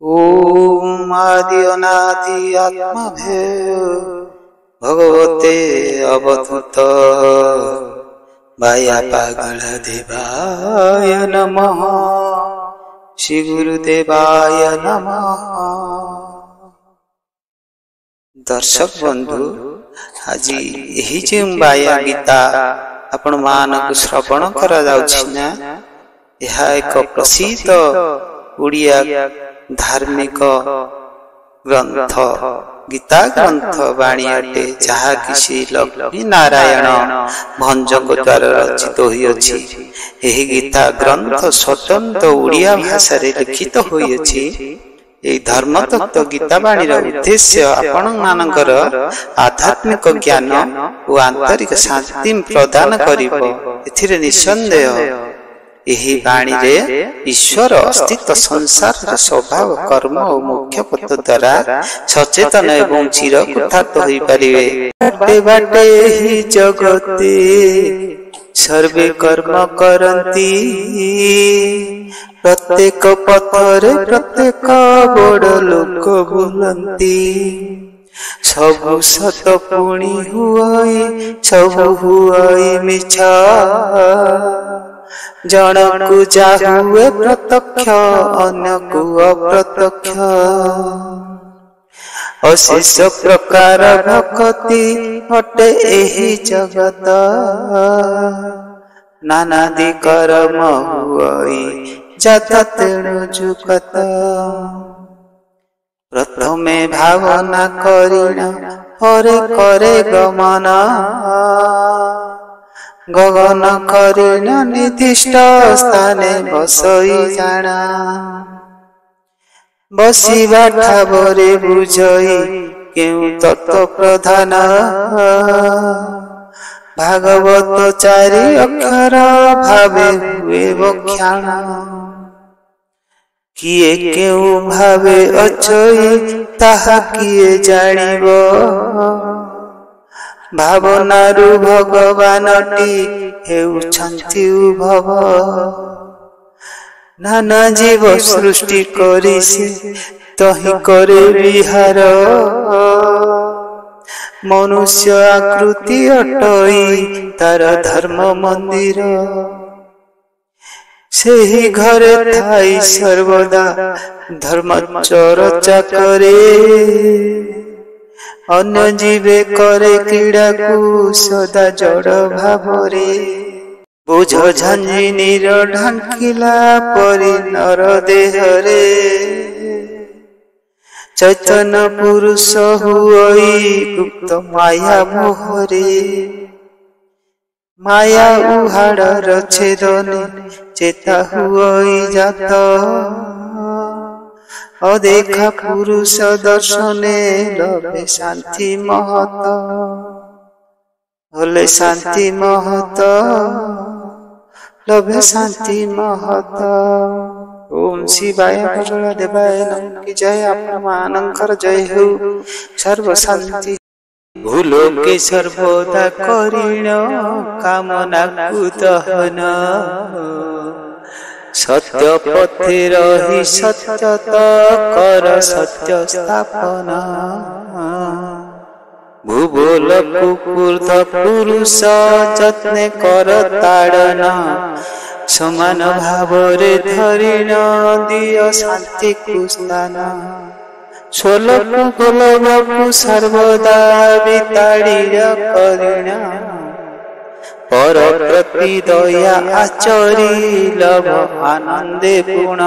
ओम आदि अनादि आत्मभे भगवते अवधूत वाया पागल देवाय नमः। श्री गुरुदेवाय नमः। दर्शक बंधु, आज यही जो वाया गीता आपण मानक श्रवण करा जाउछि ना, यह एक प्रसिद्ध ओडिया धार्मिक ग्रंथ गीता ग्रंथ वाणी अटे, जहा किसी लक्ष्मी नारायण भंजक द्वारा रचित होइछि। एही गीता ग्रंथ स्वतंत्र ओडिया भाषा रे लिखित होइछि। एही धर्म तत्व गीता वाणी उद्देश्य आपण मानकर आध्यात्मिक ज्ञान और आंतरिक शांति प्रदान करिवो। एथिरे निसंदेह यही वाणी रे ईश्वर अस्तित्व, संसार स्वभाव, कर्म और मुख्य पद द्वारा सचेतन एवं चिरकुटार्थ होई परिवे। बाटे बाटे ही जगते सर्वे कर्म करंती, प्रत्येक पथरे प्रत्येक बड़ लोक बुलंती। सबु सत पुणी हुआई सबु हुआई मिछा, जनकु जाहुए प्रत्यक्ष अन्यकु अप्रत्यक्ष। अशेष प्रकार भक्ति हटे एही जगत, नानादि कर्म हुआई जाता तेणु जुगत। प्रथमे भावना करिना हरे करे गमना, गगन करिन निर्दिष्ट स्थाने बसई जाना। बसिबा ठावरे बुझई केउ तत्व प्रधान, भागवत चारि अक्षर भावे हुए व्याख्यान। किए केउ भावे अचई ताहा किए जानिबो, भावनारु भगवानटी हेउछन्ति उभव। नाना जीव सृष्टि करि से तहि करे विहार, मनुष्य आकृति अटई तार धर्म मंदिर। सेही घरे थाई सर्वदा धर्म चर्चा करे, अन्य जीवे करे क्रीड़ा को सदा जड़ भावरे। बोझ झंझिनीर ढांकिला परि नर देहरे, चैतन्य पुरुष हुई गुप्त माया मोहरे। माया उहाड़र छेदने चेता हुई जात, अदेखा पुरुष दर्शने लभे शांति महत। भले शांति महत लभे शांति महत। ओम शिवाय मंगल देवाय नमः की जय। आप मानकर जय हो सर्व शांति। भूलो के सर्वदा करिण कामना कुदहन, सत्य पथे रही सत्यत कर सत्य स्थापना। भूगोल कुकुर्ध पुरुष जत्ने कर ताड़ना, समान भावरे धरिण दिय शांति कुस्तान। सोलकु गोलकु सर्वदा विताड़िय करिण, पर प्रति दया आचरी लभ आनंदे गुण।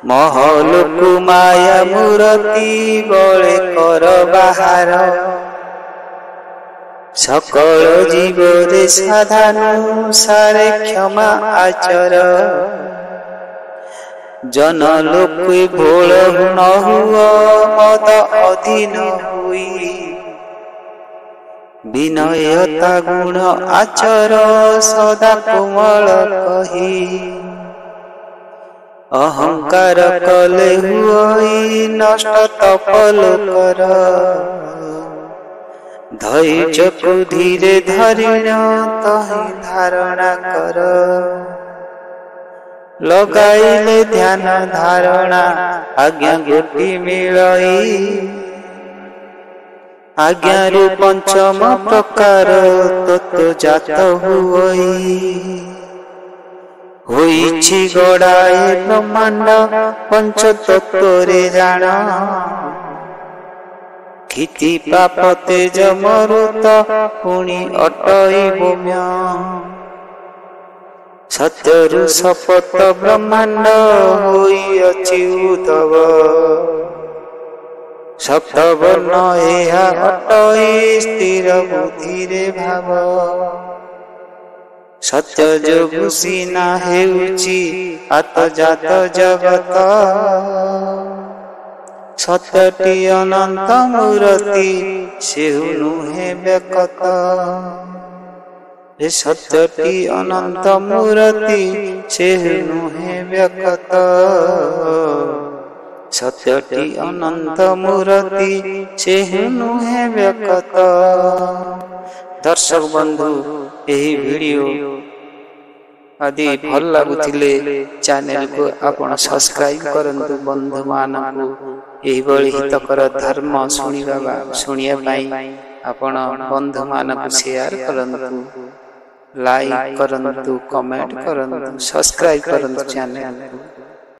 महलकु माया मूर्ति बळे कर बाहार, सकल जीवरे साधानुसारे क्षमा आचर। जन लोक भोल न हुआ मद अधीन हुई, विनयता गुण आचर सदा कोमल कही। अहंकार कले हुई नष्ट तपल कर, धैर्य को धीरे धरिण तहि धारणा कर। लगाइले ध्यान धारणा आज्ञा गोटी मिलई आज्ञारू पंचम प्रकार तत्व जात हुई होइछि गड़ाए ब्रह्मांड पंच तत्व रे जान क्षिति पाप तेज मरुत पुणी अटई भूम्य सत्यरु शपथ ब्रह्मांड होइअछि उद्धव सप्तवर्ण एहा अटई स्थिर बुद्धि रे भाव सत्य जोगु सीना हेउछि आत्मजात जगत सत्यटी अनंत मूर्ति सेहु नुहे व्यक्त सत्यटी अनंत मूर्ति सेहु नुहे व्यक्त सत्यटी अनंत मूर्ति सेहु नुहे व्यक्त। दर्शक बंधु यही वीडियो आदि भल लगुथिले चैनल को आपण सब्सक्राइब करंतु बंधु मानकु एही बळी हितकर धर्म सुनिया पाई आपण बंधु मानकु शेयर करंतु लाइक करंतु कमेंट करंतु सब्सक्राइब करंतु चैनल।